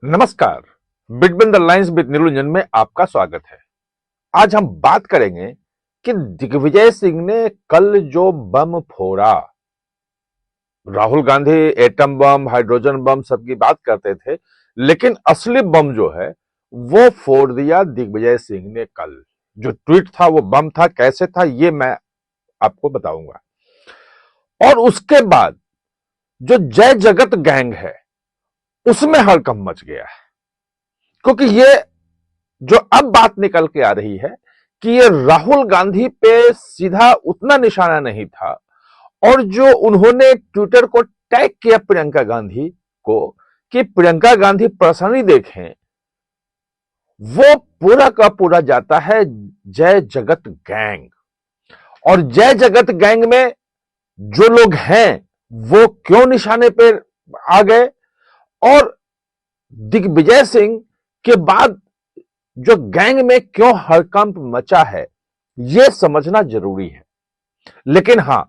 नमस्कार। Between the lines with निरुंजन में आपका स्वागत है। आज हम बात करेंगे कि दिग्विजय सिंह ने कल जो बम फोड़ा, Rahul Gandhi atom bomb, hydrogen bomb सबकी बात करते थे, लेकिन असली बम जो है वो फोड़ दिया दिग्विजय सिंह ने कल। जो ट्वीट था वो बम था, कैसे था ये मैं आपको बताऊंगा। और उसके बाद जो जय जगत गैंग है उसमें हड़कंप मच गया है, क्योंकि ये जो अब बात निकल के आ रही है कि ये राहुल गांधी पे सीधा उतना निशाना नहीं था, और जो उन्होंने ट्विटर को टैग किया प्रियंका गांधी को कि प्रियंका गांधी पर्सनली देखें, वो पूरा का पूरा जाता है जय जगत गैंग। और जय जगत गैंग में जो लोग हैं वो क्यों निशाने पे आ गए, और दिग्विजय सिंह के बाद जो गैंग में क्यों हड़कंप मचा है, यह समझना जरूरी है। लेकिन हां,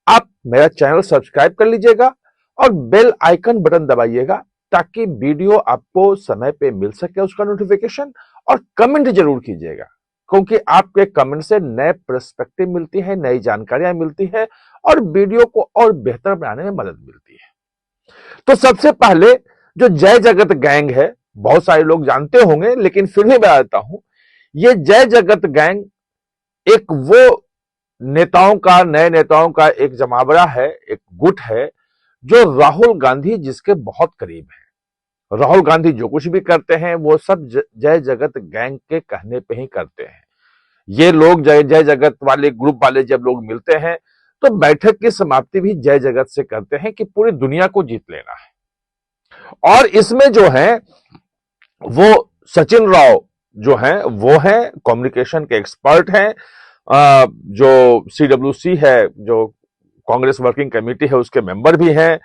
आप मेरा चैनल सब्सक्राइब कर लीजिएगा और बेल आइकन बटन दबाइएगा ताकि वीडियो आपको समय पे मिल सके, उसका नोटिफिकेशन। और कमेंट जरूर कीजिएगा, क्योंकि आपके कमेंट से नए पर्सपेक्टिव मिलती है, नई जानकारियां मिलती है और वीडियो को और बेहतर बनाने में मदद मिलती है। तो सबसे पहले जो जय जगत गैंग है, बहुत सारे लोग जानते होंगे लेकिन फिर भी बता देता हूं। ये जय जगत गैंग एक वो नेताओं का, नए नेताओं का एक जमावड़ा है, एक गुट है जो राहुल गांधी जिसके बहुत करीब है। राहुल गांधी जो कुछ भी करते हैं वो सब जय जगत गैंग के कहने पे ही करते हैं। ये लोग जय जय जगत वाले ग्रुप वाले जब लोग मिलते हैं तो बैठक की समाप्ति भी जय जगत से करते हैं कि पूरी दुनिया को जीत लेना है। और इसमें जो है वो सचिन राव जो हैं वो हैं कम्युनिकेशन के एक्सपर्ट हैं, जो सीडब्ल्यूसी है, जो कांग्रेस वर्किंग कमेटी है, उसके मेंबर भी हैं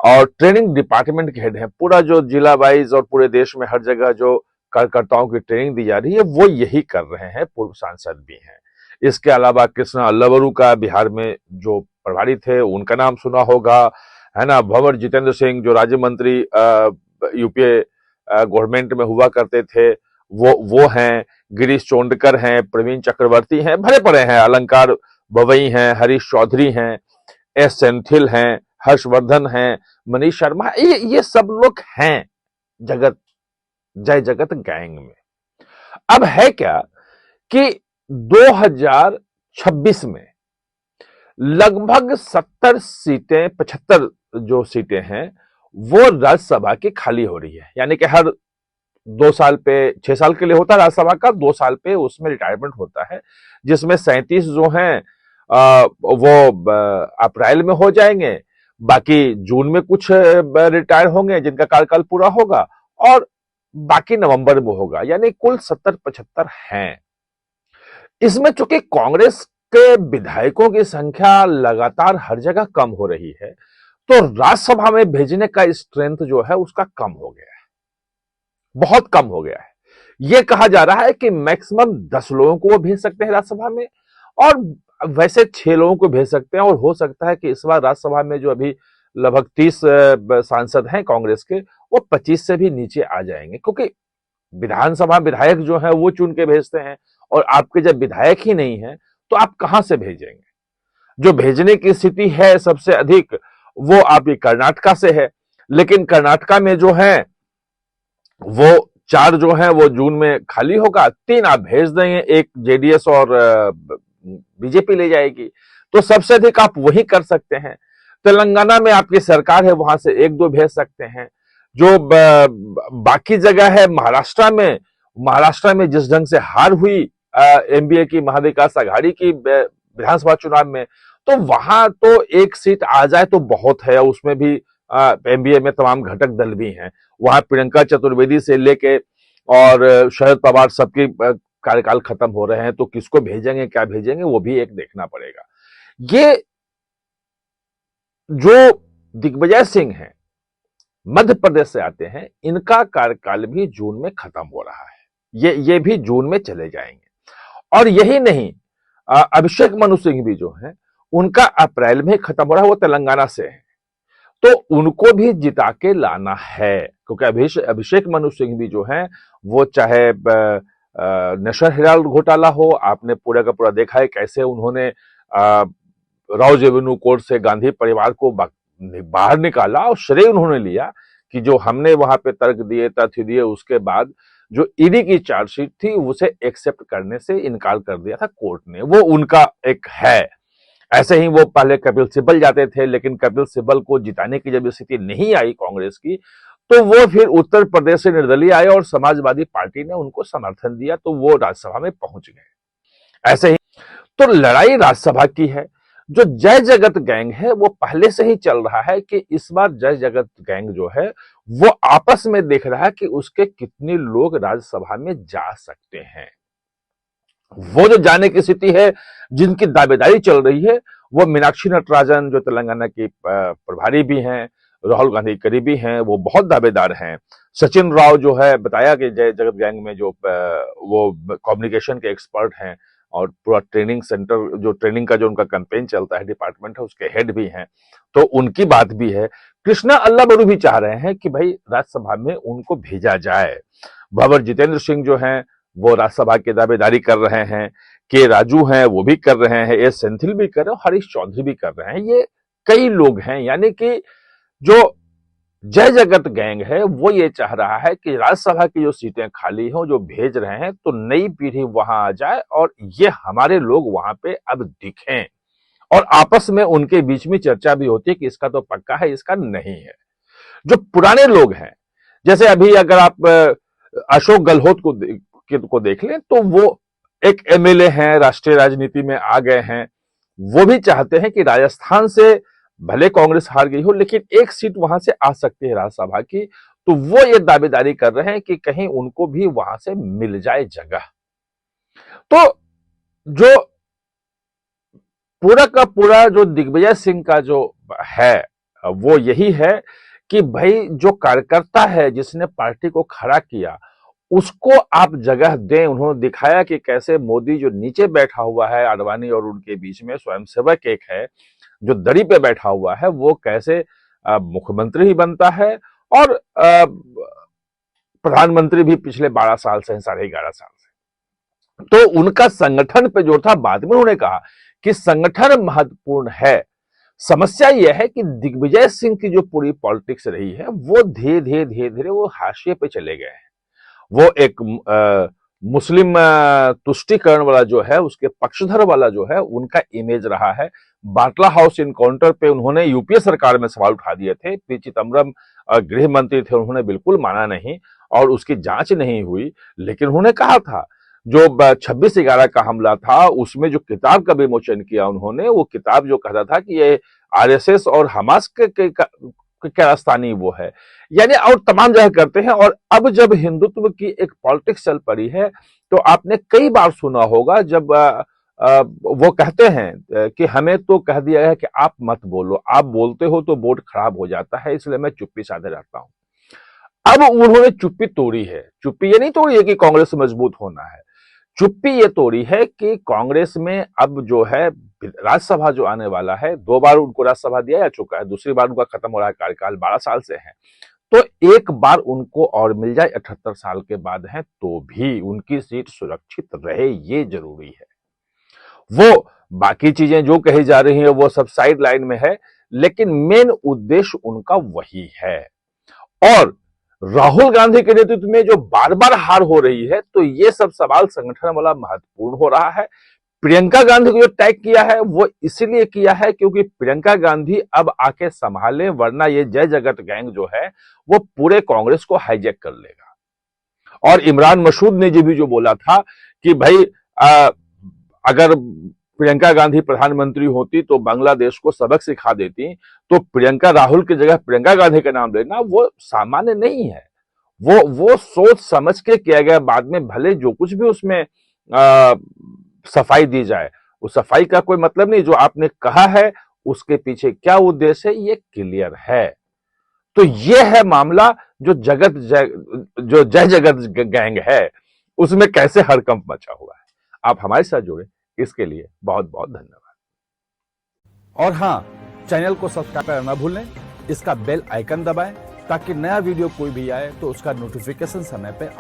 और ट्रेनिंग डिपार्टमेंट के हेड हैं। पूरा जो जिला वाइज और पूरे देश में हर जगह जो कार्यकर्ताओं की ट्रेनिंग दी जा रही है वो यही कर रहे हैं, पूर्व सांसद भी हैं। इसके अलावा कृष्णा अल्लावरू का बिहार में जो प्रभारी थे उनका नाम सुना होगा, है ना। भंवर जितेंद्र सिंह जो राज्य मंत्री यूपीए गवर्नमेंट में हुआ करते थे वो हैं। गिरीश चोंडकर हैं, प्रवीण चक्रवर्ती हैं, भरे पड़े हैं। अलंकार बवई हैं, हरीश चौधरी हैं, एस सेंथिल हैं, हर्षवर्धन हैं, मनीष शर्मा, ये सब लोग हैं जगत जय जगत गैंग में। अब है क्या कि 2026 में लगभग 70 सीटें, 75 जो सीटें हैं वो राज्यसभा की खाली हो रही है। यानी कि हर 2 साल पे, 6 साल के लिए होता है राज्यसभा का, 2 साल पे उसमें रिटायरमेंट होता है, जिसमें 37 जो हैं वो अप्रैल में हो जाएंगे, बाकी जून में कुछ रिटायर होंगे जिनका कार्यकाल पूरा होगा, और बाकी नवंबर में होगा। यानी कुल 70-75 हैं। इसमें चूंकि कांग्रेस के विधायकों की संख्या लगातार हर जगह कम हो रही है, तो राज्यसभा में भेजने का स्ट्रेंथ जो है उसका कम हो गया है, बहुत कम हो गया है। यह कहा जा रहा है कि मैक्सिमम 10 लोगों को वो भेज सकते हैं राज्यसभा में, और वैसे 6 लोगों को भेज सकते हैं। और हो सकता है कि इस बार राज्यसभा में जो अभी लगभग 30 सांसद हैं कांग्रेस के, वो 25 से भी नीचे आ जाएंगे, क्योंकि विधानसभा विधायक जो है वो चुन के भेजते हैं, और आपके जब विधायक ही नहीं है तो आप कहां से भेजेंगे। जो भेजने की स्थिति है सबसे अधिक वो आपकी कर्नाटका से है, लेकिन कर्नाटका में जो है वो 4 जो है वो जून में खाली होगा, 3 आप भेज देंगे, एक जेडीएस और बीजेपी ले जाएगी, तो सबसे अधिक आप वही कर सकते हैं। तेलंगाना में आपकी सरकार है, वहां से 1-2 भेज सकते हैं। जो बाकी जगह है महाराष्ट्र में जिस ढंग से हार हुई एनडीए की, महाविकास आघाड़ी की विधानसभा चुनाव में, तो वहां तो एक सीट आ जाए तो बहुत है। उसमें भी एनडीए में तमाम घटक दल भी हैं। वहां प्रियंका चतुर्वेदी से लेके और शरद पवार सबके कार्यकाल खत्म हो रहे हैं, तो किसको भेजेंगे, क्या भेजेंगे, वो भी एक देखना पड़ेगा। ये जो दिग्विजय सिंह हैं, मध्य प्रदेश से आते हैं, इनका कार्यकाल भी जून में खत्म हो रहा है। ये भी जून में चले जाएंगे। और यही नहीं, अभिषेक मनु सिंह भी जो है उनका अप्रैल में खत्म हो रहा है, वो तेलंगाना से है। तो उनको भी जिता के लाना है, क्योंकि अभिषेक मनु सिंह भी जो है वो चाहे नेशनल हेराल्ड घोटाला हो, आपने पूरा का पूरा देखा है कैसे उन्होंने राउज एवेन्यू कोर्ट से गांधी परिवार को बाहर निकाला और श्रेय उन्होंने लिया कि जो हमने वहां पे तर्क दिए, तथ्य दिए, उसके बाद जो ईडी की चार्जशीट थी उसे एक्सेप्ट करने से इनकार कर दिया था कोर्ट ने। वो उनका एक है। ऐसे ही वो पहले कपिल सिब्बल जाते थे, लेकिन कपिल सिब्बल को जिताने की जब स्थिति नहीं आई कांग्रेस की, तो वो फिर उत्तर प्रदेश से निर्दलीय आए और समाजवादी पार्टी ने उनको समर्थन दिया, तो वो राज्यसभा में पहुंच गए। ऐसे ही तो लड़ाई राज्यसभा की है। जो जय जगत गैंग है वो पहले से ही चल रहा है कि इस बार जय जगत गैंग जो है वो आपस में देख रहा है कि उसके कितने लोग राज्यसभा में जा सकते हैं। वो जो जाने की स्थिति है, जिनकी दावेदारी चल रही है, वो मीनाक्षी नटराजन जो तेलंगाना की प्रभारी भी हैं, राहुल गांधी करीबी हैं, वो बहुत दावेदार हैं। सचिन राव जो है, बताया कि जय जगत गैंग में जो वो कम्युनिकेशन के एक्सपर्ट हैं और पूरा ट्रेनिंग सेंटर, जो ट्रेनिंग का जो उनका कैंपेन चलता है, डिपार्टमेंट है, उसके हेड भी हैं, तो उनकी बात भी है। कृष्णा अल्लाबरू भी चाह रहे हैं कि भाई राज्यसभा में उनको भेजा जाए। बाबर जितेंद्र सिंह जो हैं वो राज्यसभा की दावेदारी कर रहे हैं, के राजू हैं वो भी कर रहे हैं, एस सेंथिल भी कर रहे हैं, हरीश चौधरी भी कर रहे हैं। ये कई लोग हैं, यानी कि जो जय जगत गैंग है वो ये चाह रहा है कि राज्यसभा की जो सीटें खाली हो, जो भेज रहे हैं, तो नई पीढ़ी वहां आ जाए और ये हमारे लोग वहां पे अब दिखें, और आपस में उनके बीच में चर्चा भी होती है कि इसका तो पक्का है, इसका नहीं है। जो पुराने लोग हैं, जैसे अभी अगर आप अशोक गहलोत को देख लें, तो वो एक एमएलए हैं, राष्ट्रीय राजनीति में आ गए हैं। वो भी चाहते हैं कि राजस्थान से भले कांग्रेस हार गई हो, लेकिन एक सीट वहां से आ सकती है राज्यसभा की, तो वो ये दावेदारी कर रहे हैं कि कहीं उनको भी वहां से मिल जाए जगह। तो जो पूरा का पूरा जो दिग्विजय सिंह का जो है वो यही है कि भाई जो कार्यकर्ता है, जिसने पार्टी को खड़ा किया, उसको आप जगह दें। उन्होंने दिखाया कि कैसे मोदी जो नीचे बैठा हुआ है, आडवाणी और उनके बीच में स्वयंसेवक एक है जो दरी पे बैठा हुआ है, वो कैसे मुख्यमंत्री ही बनता है और प्रधानमंत्री भी पिछले 12 साल से, 11.5 साल से। तो उनका संगठन पे जोर था। बाद में उन्होंने कहा कि संगठन महत्वपूर्ण है। समस्या यह है कि दिग्विजय सिंह की जो पूरी पॉलिटिक्स रही है वो धीरे धीरे वो हाशिए पे चले गए हैं। वो एक मुस्लिम तुष्टिकरण वाला जो है, उसके पक्षधर वाला जो है, उनका इमेज रहा है। बाटला हाउस इनकाउंटर पे उन्होंने यूपीए सरकार में सवाल उठा दिए थे। पी चिदम्बरम गृह मंत्री थे, उन्होंने बिल्कुल माना नहीं और उसकी जांच नहीं हुई। लेकिन उन्होंने कहा था, जो 26/11 का हमला था, उसमें जो किताब का विमोचन किया उन्होंने, वो किताब जो कहता था कि ये आरएसएस और हमास के स्थानीय वो है, यानी और तमाम जगह करते हैं। और अब जब हिंदुत्व की एक पॉलिटिक्स चल पड़ी है, तो आपने कई बार सुना होगा जब वो कहते हैं कि हमें तो कह दिया है कि आप मत बोलो, आप बोलते हो तो वोट खराब हो जाता है, इसलिए मैं चुप्पी साधे रहता हूं। अब उन्होंने चुप्पी तोड़ी है। चुप्पी ये नहीं तोड़ी है कि कांग्रेस मजबूत होना है, चुप्पी ये तोड़ी है कि कांग्रेस में अब जो है राज्यसभा जो आने वाला है, 2 बार उनको राज्यसभा दिया जा चुका है, दूसरी बार उनका खत्म हो रहा है कार्यकाल, 12 साल से है, तो एक बार उनको और मिल जाए, 78 साल के बाद है, तो भी उनकी सीट सुरक्षित रहे, ये जरूरी है। वो बाकी चीजें जो कही जा रही है वो सब साइड लाइन में है, लेकिन मेन उद्देश्य उनका वही है। और राहुल गांधी के नेतृत्व में जो बार बार हार हो रही है, तो ये सब सवाल संगठन वाला महत्वपूर्ण हो रहा है। प्रियंका गांधी को जो टैग किया है वो इसलिए किया है क्योंकि प्रियंका गांधी अब आके संभाले, वरना ये जय जगत गैंग जो है वो पूरे कांग्रेस को हाईजैक कर लेगा। और इमरान मसूद ने भी जो बोला था कि भाई अगर प्रियंका गांधी प्रधानमंत्री होती तो बांग्लादेश को सबक सिखा देती, तो प्रियंका राहुल की जगह प्रियंका गांधी का नाम लेना वो सामान्य नहीं है। वो सोच समझ के किया गया। बाद में भले जो कुछ भी उसमें सफाई दी जाए, उस सफाई का कोई मतलब नहीं। जो आपने कहा है उसके पीछे क्या उद्देश्य है ये क्लियर है। तो ये है मामला। जो जय जगत गैंग है उसमें कैसे हड़कंप मचा हुआ है। आप हमारे साथ जुड़े, इसके लिए बहुत बहुत धन्यवाद। और हाँ, चैनल को सब्सक्राइब करना ना भूलें। इसका बेल आइकन दबाएं ताकि नया वीडियो कोई भी आए तो उसका नोटिफिकेशन समय पे